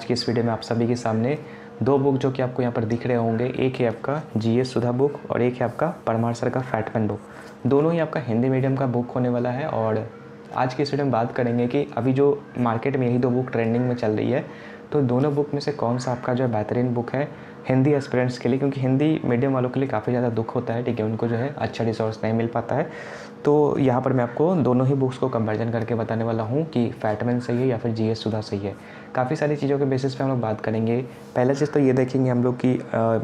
की इस वीडियो में आप सभी के सामने दो बुक जो कि आपको यहाँ पर दिख रहे होंगे, एक है आपका जीएस सुधा बुक और एक है आपका परमार सर का फैटमैन बुक। दोनों ही आपका हिंदी मीडियम का बुक होने वाला है। और आज की इस वीडियो में बात करेंगे कि अभी जो मार्केट में यही दो बुक ट्रेंडिंग में चल रही है, तो दोनों बुक में से कौन सा आपका जो है बेहतरीन बुक है हिंदी एस्पिरेंट्स के लिए, क्योंकि हिंदी मीडियम वालों के लिए काफ़ी ज़्यादा दुख होता है, ठीक है, उनको जो है अच्छा रिसोर्स नहीं मिल पाता है। तो यहाँ पर मैं आपको दोनों ही बुक्स को कंपैरिजन करके बताने वाला हूँ कि फैटमैन सही है या फिर जीएस सुधा सही है। काफ़ी सारी चीज़ों के बेसिस पे हम लोग बात करेंगे। पहला चीज़ तो ये देखेंगे हम लोग कि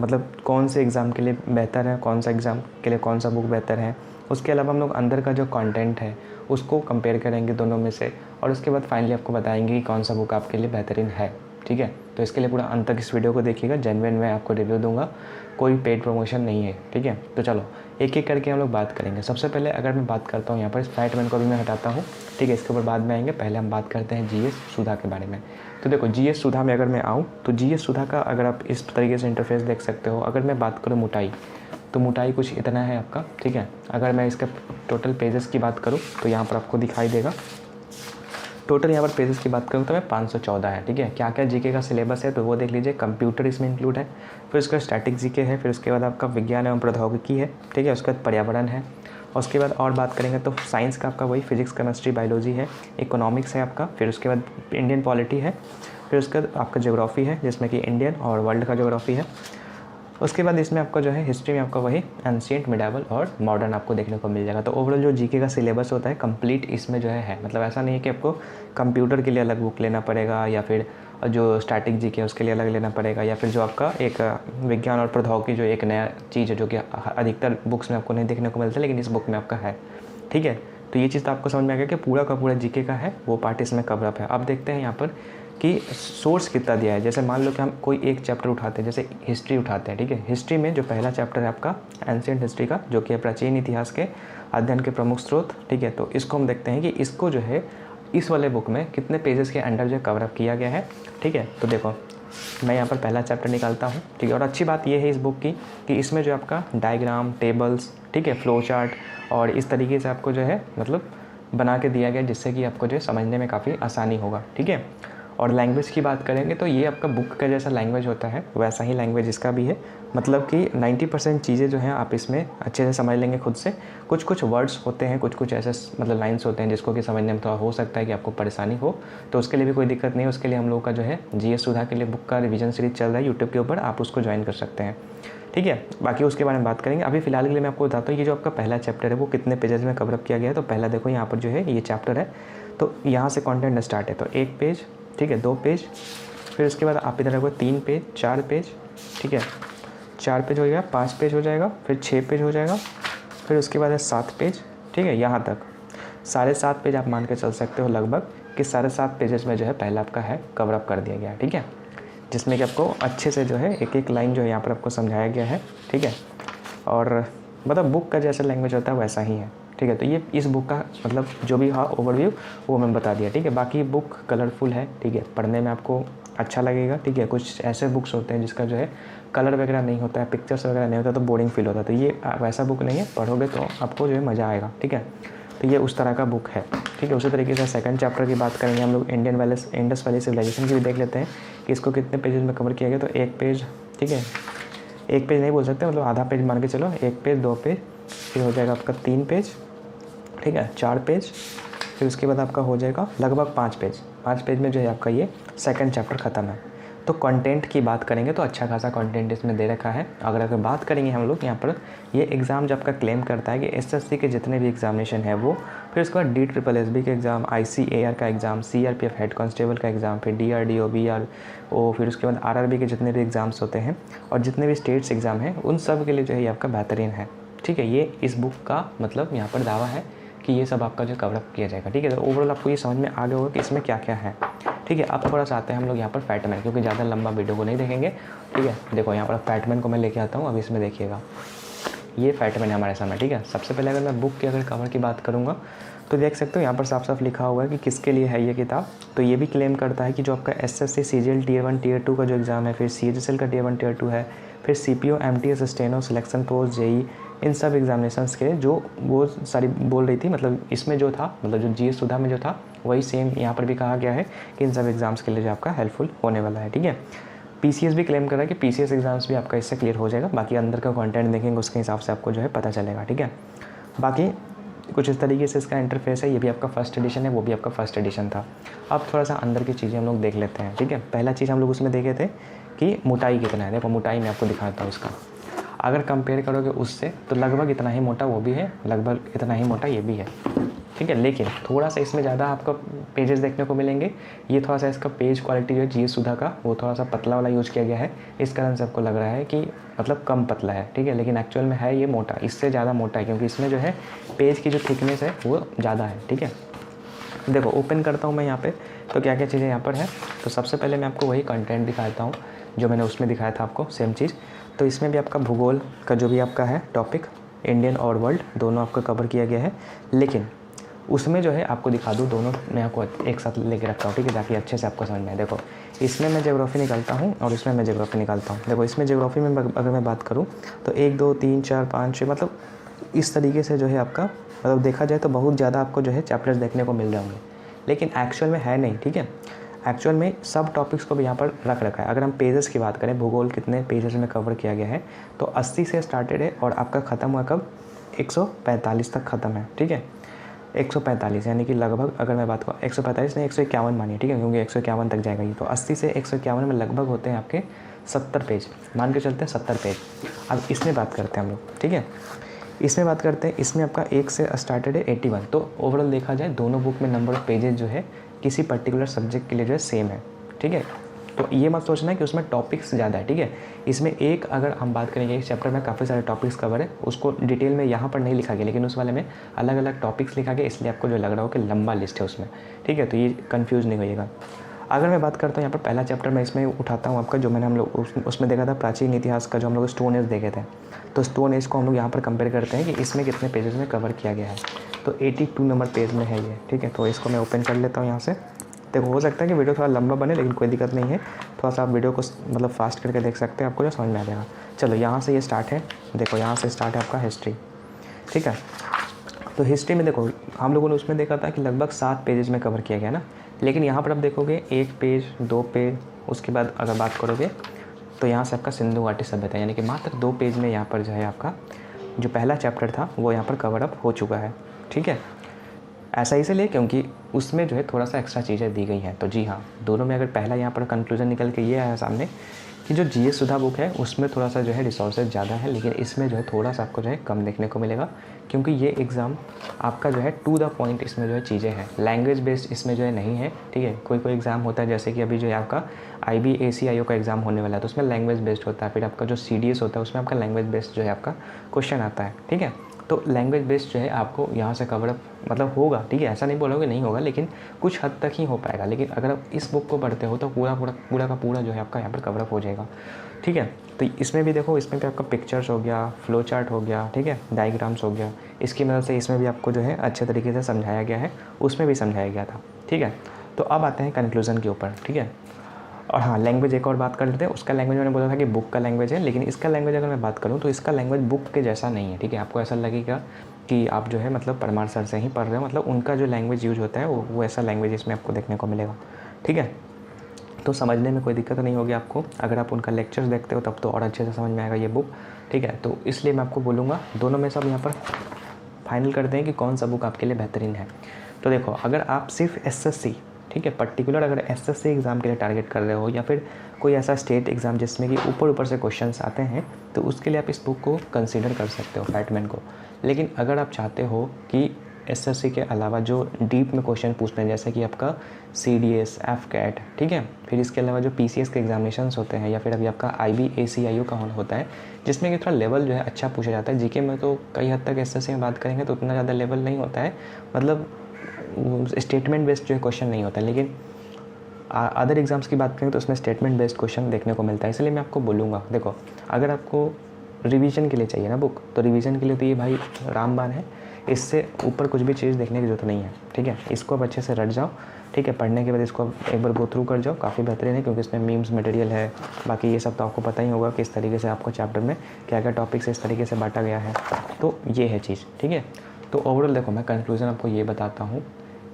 मतलब कौन से एग्ज़ाम के लिए बेहतर है, कौन सा एग्ज़ाम के लिए कौन सा बुक बेहतर है। उसके अलावा हम लोग अंदर का जो कंटेंट है उसको कंपेयर करेंगे दोनों में से, और उसके बाद फाइनली आपको बताएंगे कि कौन सा बुक आपके लिए बेहतरीन है, ठीक है। तो इसके लिए पूरा अंत तक इस वीडियो को देखिएगा, जेन्युइन मैं आपको रिव्यू दूंगा, कोई पेड प्रमोशन नहीं है, ठीक है। तो चलो एक एक करके हम लोग बात करेंगे। सबसे पहले अगर मैं बात करता हूँ यहाँ पर फैटमैन को भी मैं हटाता हूँ, ठीक है, इसके ऊपर बाद में आएंगे। पहले हम बात करते हैं जीएस सुधा के बारे में। तो देखो जीएस सुधा में अगर मैं आऊँ तो जीएस सुधा का अगर आप इस तरीके से इंटरफेस देख सकते हो। अगर मैं बात करूँ मोटाई, तो मोटाई कुछ इतना है आपका, ठीक है। अगर मैं इसका टोटल पेजेस की बात करूँ तो यहाँ पर आपको दिखाई देगा, टोटल यहाँ पर पेजेस की बात करूँ तो मैं 514 है, ठीक है। क्या क्या जीके का सिलेबस है तो वो देख लीजिए। कंप्यूटर इसमें इंक्लूड है, फिर उसका स्टैटिक जीके है, फिर उसके बाद आपका विज्ञान एवं प्रौद्योगिकी है, ठीक है। उसके बाद पर्यावरण है, और उसके बाद और बात करेंगे तो साइंस का आपका वही फिजिक्स केमिस्ट्री बायोलॉजी है, इकोनॉमिक्स है आपका, फिर उसके बाद इंडियन पॉलिटी है, फिर उसके बाद आपका ज्योग्राफी है जिसमें कि इंडियन और वर्ल्ड का ज्योग्राफी है। उसके बाद इसमें आपका जो है हिस्ट्री में आपका वही एंशिएंट, मिडावल और मॉडर्न आपको देखने को मिल जाएगा। तो ओवरऑल जो जीके का सिलेबस होता है कंप्लीट इसमें जो है, मतलब ऐसा नहीं है कि आपको कंप्यूटर के लिए अलग बुक लेना पड़ेगा या फिर जो स्टैटिक जीके है उसके लिए अलग लेना पड़ेगा, या फिर जो आपका एक विज्ञान और प्रौद्योगिकी जो एक नया चीज़ है जो कि अधिकतर बुक्स में आपको नहीं देखने को मिलता, लेकिन इस बुक में आपका है, ठीक है। तो ये चीज़ तो आपको समझ में आ गया कि पूरा का पूरा जीके का है वो पार्ट इसमें कवर अप है। अब देखते हैं यहाँ पर कि सोर्स कितना दिया है। जैसे मान लो कि हम कोई एक चैप्टर उठाते हैं, जैसे हिस्ट्री उठाते हैं, ठीक है। हिस्ट्री में जो पहला चैप्टर है आपका एंशिएंट हिस्ट्री का, जो कि प्राचीन इतिहास के अध्ययन के प्रमुख स्रोत, ठीक है। तो इसको हम देखते हैं कि इसको जो है इस वाले बुक में कितने पेजेस के अंडर जो कवर अप किया गया है, ठीक है। तो देखो मैं यहाँ पर पहला चैप्टर निकालता हूँ, ठीक है। और अच्छी बात यह है इस बुक की कि इसमें जो आपका डायग्राम, टेबल्स, ठीक है, फ्लो चार्ट और इस तरीके से आपको जो है मतलब बना के दिया गया, जिससे कि आपको जो है समझने में काफ़ी आसानी होगा, ठीक है। और लैंग्वेज की बात करेंगे तो ये आपका बुक का जैसा लैंग्वेज होता है वैसा ही लैंग्वेज इसका भी है, मतलब कि 90% चीज़ें जो हैं आप इसमें अच्छे से समझ लेंगे खुद से। कुछ कुछ वर्ड्स होते हैं, कुछ कुछ ऐसे मतलब लाइंस होते हैं जिसको कि समझने में थोड़ा हो सकता है कि आपको परेशानी हो, तो उसके लिए भी कोई दिक्कत नहीं है। उसके लिए हम लोग का जो है जीएस सुधा के लिए बुक का रिवीजन सीरीज चल रहा है यूट्यूब के ऊपर, आप उसको ज्वाइन कर सकते हैं, ठीक है। बाकी उसके बारे में बात करेंगे। अभी फिलहाल के लिए मैं आपको बताता हूँ ये जो आपका पहला चैप्टर है वो कितने पेजेस में कवर अप किया गया है। तो पहला देखो यहाँ पर जो है ये चैप्टर है, तो यहाँ से कंटेंट स्टार्ट है, तो 1 पेज, ठीक है, 2 पेज, फिर उसके बाद आप इधर रखो 3 पेज, 4 पेज, ठीक है, 4 पेज हो जाएगा, 5 पेज हो जाएगा, फिर 6 पेज हो जाएगा, फिर उसके बाद है 7 पेज, ठीक है। यहाँ तक 7.5 पेज आप मान के चल सकते हो लगभग कि 7.5 पेजेस में जो है पहला आपका है कवर अप कर दिया गया है, ठीक है, जिसमें कि आपको अच्छे से जो है एक एक लाइन जो है यहाँ पर आपको समझाया गया है, ठीक है। और मतलब बुक का जैसा लैंग्वेज होता है वैसा ही है, ठीक है। तो ये इस बुक का मतलब जो भी हाँ ओवरव्यू वो मैं बता दिया, ठीक है। बाकी बुक कलरफुल है, ठीक है, पढ़ने में आपको अच्छा लगेगा, ठीक है। कुछ ऐसे बुक्स होते हैं जिसका जो है कलर वगैरह नहीं होता है, पिक्चर्स वगैरह नहीं होता, तो बोरिंग फील होता है। तो ये वैसा बुक नहीं है, पढ़ोगे तो आपको जो है मज़ा आएगा, ठीक है। तो ये उस तरह का बुक है, ठीक है। उसी तरीके से सेकंड चैप्टर की बात करेंगे हम लोग, इंडस वैली सिविलाइजेशन की भी देख लेते हैं कि इसको कितने पेजेस में कवर किया गया। तो 1 पेज, ठीक है, 1 पेज नहीं बोल सकते, मतलब आधा पेज मान के चलो, 1 पेज, 2 पेज, फिर हो जाएगा आपका 3 पेज, ठीक है, 4 पेज, फिर उसके बाद आपका हो जाएगा लगभग 5 पेज। 5 पेज में जो है आपका ये सेकंड चैप्टर ख़त्म है। तो कंटेंट की बात करेंगे तो अच्छा खासा कंटेंट इसमें दे रखा है। अगर बात करेंगे हम लोग यहाँ पर, ये एग्ज़ाम जब आपका क्लेम करता है कि एसएससी के जितने भी एग्जामिनेशन है वो, फिर उसके बाद DSSB के एग्ज़ाम, ICAR का एग्ज़ाम, CRPF हेड कांस्टेबल का एग्ज़ाम, फिर DRDO, BRO, फिर उसके बाद RRB के जितने भी एग्ज़ाम्स होते हैं और जितने भी स्टेट्स एग्ज़ाम हैं उन सब के लिए जो है ये आपका बेहतरीन है, ठीक है। ये इस बुक का मतलब यहाँ पर दावा है कि ये सब आपका जो कवर अप किया जाएगा, ठीक है। तो ओवरऑल आपको ये समझ में आ गया होगा कि इसमें क्या क्या है, ठीक है। अब थोड़ा सा आते हैं हम लोग यहाँ पर फैटमैन, क्योंकि ज़्यादा लंबा वीडियो को नहीं देखेंगे, ठीक है। देखो यहाँ पर फैटमैन को मैं लेके आता हूँ, अब इसमें देखिएगा ये फैटमैन है हमारे सामने, ठीक है। सबसे पहले अगर मैं बुक के अगर कवर की बात करूँगा तो देख सकते हो यहाँ पर साफ साफ लिखा हुआ है कि किसके लिए है ये किताब। तो ये भी क्लेम करता है कि जो आपका SSC CGL Tier 1 Tier 2 का जो एग्ज़ाम है, फिर CHSL का Tier 1 Tier 2 है, फिर CPO MTS steno selection post JEE, इन सब एग्जामिनेशंस के जो वो सारी बोल रही थी, मतलब इसमें जो था, मतलब जो जीएस सुधा में जो था वही सेम यहाँ पर भी कहा गया है कि इन सब एग्ज़ाम्स के लिए जो आपका हेल्पफुल होने वाला है। ठीक है, पीसीएस भी क्लेम कर रहा है कि पीसीएस एग्ज़ाम्स भी आपका इससे क्लियर हो जाएगा। बाकी अंदर का कंटेंट देखेंगे उसके हिसाब से आपको जो है पता चलेगा। ठीक है, बाकी कुछ इस तरीके से इसका इंटरफेस है। ये भी आपका फर्स्ट एडिशन है, वो भी आपका फर्स्ट एडिशन था। अब थोड़ा सा अंदर की चीज़ें हम लोग देख लेते हैं। ठीक है, पहला चीज़ हम लोग उसमें देखे थे कि मोटाई कितना है। देखो मोटाई मैं आपको दिखाता हूँ इसका, अगर कंपेयर करोगे उससे तो लगभग इतना ही मोटा वो भी है, लगभग इतना ही मोटा ये भी है। ठीक है, लेकिन थोड़ा सा इसमें ज़्यादा आपको पेजेस देखने को मिलेंगे। ये थोड़ा सा इसका पेज क्वालिटी जो है जीएस सुधा का वो थोड़ा सा पतला वाला यूज़ किया गया है, इस कारण से आपको लग रहा है कि मतलब कम पतला है। ठीक है, लेकिन एक्चुअल में है ये मोटा, इससे ज़्यादा मोटा है, क्योंकि इसमें जो है पेज की जो थिकनेस है वो ज़्यादा है। ठीक है, देखो ओपन करता हूँ मैं यहाँ पे, तो क्या क्या चीज़ें यहाँ पर है। तो सबसे पहले मैं आपको वही कंटेंट दिखाता हूँ जो मैंने उसमें दिखाया था आपको, सेम चीज़। तो इसमें भी आपका भूगोल का जो भी आपका है टॉपिक, इंडियन और वर्ल्ड दोनों आपका कवर किया गया है। लेकिन उसमें जो है आपको दिखा दूँ, दोनों मैं आपको एक साथ लेके रखता हूँ। ठीक है, ताकि अच्छे से आपको समझ में आए। देखो इसमें मैं ज्योग्राफी निकालता हूँ और इसमें मैं ज्योग्राफी निकालता हूँ। देखो इसमें ज्योग्राफी में अगर मैं बात करूँ तो 1 2 3 4 5 6 मतलब इस तरीके से जो है आपका मतलब देखा जाए तो बहुत ज़्यादा आपको जो है चैप्टर्स देखने को मिल जाएंगे, लेकिन एक्चुअल में है नहीं। ठीक है, एक्चुअल में सब टॉपिक्स को भी यहाँ पर रख रखा है। अगर हम पेजेस की बात करें, भूगोल कितने पेजेस में कवर किया गया है, तो 80 से स्टार्टेड है और आपका ख़त्म हुआ कब, 145 तक ख़त्म है। ठीक है, 145 यानी कि लगभग अगर मैं बात करूँ 145 नहीं 151 मानिए। ठीक है, क्योंकि 151 तक जाएगा ये, तो 80 से 151 में लगभग होते हैं आपके 70 पेज, मान के चलते हैं 70 पेज। अब इसमें बात करते हैं हम लोग। ठीक है, इसमें बात करते हैं, इसमें आपका 1 से स्टार्टेड है 81। तो ओवरऑल देखा जाए दोनों बुक में नंबर ऑफ पेजेस जो है किसी पर्टिकुलर सब्जेक्ट के लिए जो है सेम है। ठीक है, तो ये मत सोचना कि उसमें टॉपिक्स ज़्यादा है। ठीक है, इसमें एक अगर हम बात करेंगे इस चैप्टर में काफ़ी सारे टॉपिक्स कवर है, उसको डिटेल में यहाँ पर नहीं लिखा गया, लेकिन उस वाले में अलग अलग टॉपिक्स लिखा गया, इसलिए आपको जो लग रहा हो कि लंबा लिस्ट है उसमें। ठीक है, तो ये कन्फ्यूज़ नहीं होइएगा। अगर मैं बात करता हूँ यहाँ पर पहला चैप्टर मैं इसमें उठाता हूँ आपका, जो मैंने हम लोग उसमें देखा था प्राचीन इतिहास का, जो हम लोग स्टोन एज देखे थे। तो स्टोन एज को हम लोग यहाँ पर कंपेयर करते हैं कि इसमें कितने पेजेस में कवर किया गया है। तो 82 नंबर पेज में है ये। ठीक है, तो इसको मैं ओपन कर लेता हूँ यहाँ से। देखो हो सकता है कि वीडियो थोड़ा लंबा बने, लेकिन कोई दिक्कत नहीं है, थोड़ा सा आप वीडियो को मतलब फास्ट करके देख सकते हैं, आपको जो समझ में आ जाएगा। चलो यहाँ से ये स्टार्ट है। देखो यहाँ से स्टार्ट है आपका हिस्ट्री। ठीक है, तो हिस्ट्री में देखो हम लोगों ने उसमें देखा था कि लगभग 7 पेजेस में कवर किया गया ना, लेकिन यहाँ पर आप देखोगे 1 पेज 2 पेज, उसके बाद अगर बात करोगे तो यहाँ से आपका सिंधु घाटी सभ्यता, यानी कि मात्र 2 पेज में यहाँ पर जो है आपका जो पहला चैप्टर था वो यहाँ पर कवर अप हो चुका है। ठीक है, ऐसा इसलिए क्योंकि उसमें जो है थोड़ा सा एक्स्ट्रा चीज़ें दी गई हैं। तो जी हाँ, दोनों में अगर पहला यहाँ पर कंक्लूजन निकल के ये आया सामने कि जो जीएस सुधा बुक है उसमें थोड़ा सा जो है रिसोर्सेज ज़्यादा है, लेकिन इसमें जो है थोड़ा सा आपको जो है कम देखने को मिलेगा, क्योंकि ये एग्ज़ाम आपका जो है टू द पॉइंट इसमें जो है चीज़ें हैं, लैंग्वेज बेस्ड इसमें जो है नहीं है। ठीक है, कोई कोई एग्ज़ाम होता है जैसे कि अभी जो है आपका IBACIO का एग्ज़ाम होने वाला है, तो उसमें लैंग्वेज बेस्ड होता है। फिर आपका जो CDS होता है उसमें आपका लैंग्वेज बेस्ड जो है आपका क्वेश्चन आता है। ठीक है, तो लैंग्वेज बेस्ड जो है आपको यहाँ से कवर अप मतलब होगा। ठीक है, ऐसा नहीं बोलोगे नहीं होगा, लेकिन कुछ हद तक ही हो पाएगा। लेकिन अगर आप इस बुक को पढ़ते हो तो पूरा का पूरा जो है आपका यहाँ पर कवर अप हो जाएगा। ठीक है, तो इसमें भी देखो, इसमें भी आपका पिक्चर्स हो गया, फ्लो चार्ट हो गया, ठीक है, डायग्राम्स हो गया, इसकी मदद से इसमें भी आपको जो है अच्छे तरीके से समझाया गया है, उसमें भी समझाया गया था। ठीक है, तो अब आते हैं कंक्लूज़न के ऊपर। ठीक है, और हाँ लैंग्वेज एक और बात कर लेते हैं। उसका लैंग्वेज मैंने बोला था कि बुक का लैंग्वेज है, लेकिन इसका लैंग्वेज अगर मैं बात करूँ तो इसका लैंग्वेज बुक के जैसा नहीं है। ठीक है, आपको ऐसा लगेगा कि आप जो है मतलब परमार सर से ही पढ़ रहे हो, मतलब उनका जो लैंग्वेज यूज होता है वो ऐसा लैंग्वेज इसमें आपको देखने को मिलेगा। ठीक है, तो समझने में कोई दिक्कत नहीं होगी आपको। अगर आप उनका लेक्चर्स देखते हो तब तो और अच्छे से समझ में आएगा ये बुक। ठीक है, तो इसलिए मैं आपको बोलूँगा दोनों में सब यहाँ पर फाइनल करते हैं कि कौन सा बुक आपके लिए बेहतरीन है। तो देखो अगर आप सिर्फ SSC, ठीक है, पर्टिकुलर अगर SSC एग्ज़ाम के लिए टारगेट कर रहे हो, या फिर कोई ऐसा स्टेट एग्ज़ाम जिसमें कि ऊपर से क्वेश्चंस आते हैं, तो उसके लिए आप इस बुक को कंसीडर कर सकते हो, फैटमैन को। लेकिन अगर आप चाहते हो कि SSC के अलावा जो डीप में क्वेश्चन पूछते हैं, जैसे कि आपका CDS, FCAT, ठीक है, फिर इसके अलावा जो PCS के एग्जामिनेशंस होते हैं, या फिर अभी आपका IBACIO का होता है, जिसमें कि थोड़ा लेवल जो है अच्छा पूछा जाता है। GK में तो कई हद तक SSC में बात करेंगे तो उतना ज़्यादा लेवल नहीं होता है, मतलब स्टेटमेंट बेस्ड जो है क्वेश्चन नहीं होता है। लेकिन अदर एग्ज़ाम्स की बात करें तो उसमें स्टेटमेंट बेस्ड क्वेश्चन देखने को मिलता है। इसलिए मैं आपको बोलूँगा, देखो अगर आपको रिवीजन के लिए चाहिए ना बुक, तो रिवीजन के लिए तो ये भाई रामबाण है, इससे ऊपर कुछ भी चीज़ देखने की ज़रूरत नहीं है। ठीक है, इसको अब अच्छे से रट जाओ। ठीक है, पढ़ने के बाद इसको एक बार गो थ्रू कर जाओ, काफ़ी बेहतरीन है, क्योंकि इसमें मीम्स मटेरियल है। बाकी ये सब तो आपको पता ही होगा कि इस तरीके से आपको चैप्टर में क्या क्या टॉपिक्स इस तरीके से बांटा गया है, तो ये है चीज़। ठीक है, तो ओवरऑल देखो मैं कंक्लूजन आपको ये बताता हूँ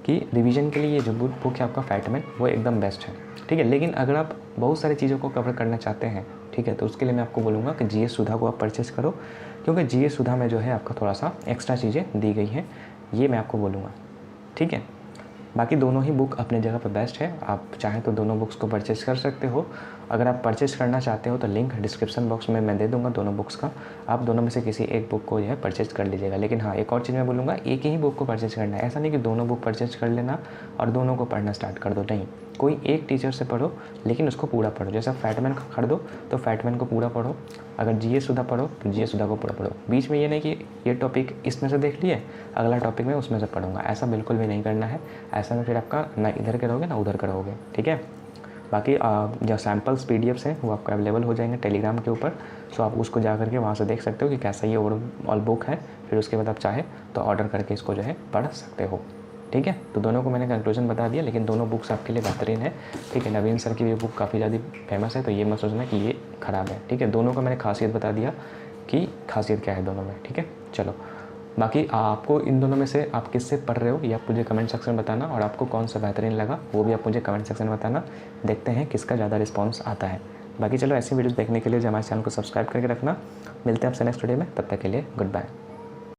कि रिवीजन के लिए ये जो बुक है आपका फैटमैन वो एकदम बेस्ट है, ठीक है। लेकिन अगर आप बहुत सारी चीज़ों को कवर करना चाहते हैं, ठीक है, तो उसके लिए मैं आपको बोलूँगा कि जीएस सुधा को आप परचेस करो, क्योंकि जीएस सुधा में जो है आपका थोड़ा सा एक्स्ट्रा चीज़ें दी गई हैं, ये मैं आपको बोलूँगा, ठीक है। बाकी दोनों ही बुक अपने जगह पर बेस्ट है, आप चाहें तो दोनों बुक्स को परचेस कर सकते हो। अगर आप परचेस करना चाहते हो तो लिंक डिस्क्रिप्शन बॉक्स में मैं दे दूंगा दोनों बुक्स का, आप दोनों में से किसी एक बुक को जो है परचेस कर लीजिएगा। लेकिन हाँ, एक और चीज़ मैं बोलूँगा, एक ही बुक को परचेस करना है, ऐसा नहीं कि दोनों बुक परचेस कर लेना और दोनों को पढ़ना स्टार्ट कर दो, नहीं। कोई एक टीचर से पढ़ो, लेकिन उसको पूरा पढ़ो। जैसा फैटमैन का खरीदो तो फैटमैन को पूरा पढ़ो, अगर जीएस सुधा पढ़ो तो जीएस सुधा को पूरा पढ़ो। बीच में ये नहीं कि ये टॉपिक इसमें से देख लिए, अगला टॉपिक मैं उसमें से पढ़ूंगा, ऐसा बिल्कुल भी नहीं करना है। ऐसा में फिर आपका ना इधर के रहोगे ना उधर के रहोगे, ठीक है। बाकी जो सैम्पल्स पीडीएफ्स हैं वो आपको अवेलेबल हो जाएंगे टेलीग्राम के ऊपर, सो आप उसको जा करके वहाँ से देख सकते हो कि कैसा ये ओवरऑल बुक है। फिर उसके बाद आप चाहे तो ऑर्डर करके इसको जो है पढ़ सकते हो, ठीक है। तो दोनों को मैंने कंक्लूजन बता दिया, लेकिन दोनों बुक्स आपके लिए बेहतरीन है, ठीक है। नवीन सर की भी बुक काफ़ी ज़्यादा फेमस है, तो ये मत सोचना कि ये ख़राब है, ठीक है। दोनों का मैंने खासियत बता दिया कि खासियत क्या है दोनों में, ठीक है। चलो, बाकी आपको इन दोनों में से आप किससे पढ़ रहे हो ये आप मुझे कमेंट सेक्शन में बताना, और आपको कौन सा बेहतरीन लगा वो भी आप मुझे कमेंट सेक्शन में बताना। देखते हैं किसका ज़्यादा रिस्पॉन्स आता है। बाकी चलो, ऐसी वीडियोस देखने के लिए हमारे चैनल को सब्सक्राइब करके रखना। मिलते हैं आपसे नेक्स्ट वीडियो में, तब तक के लिए गुड बाय।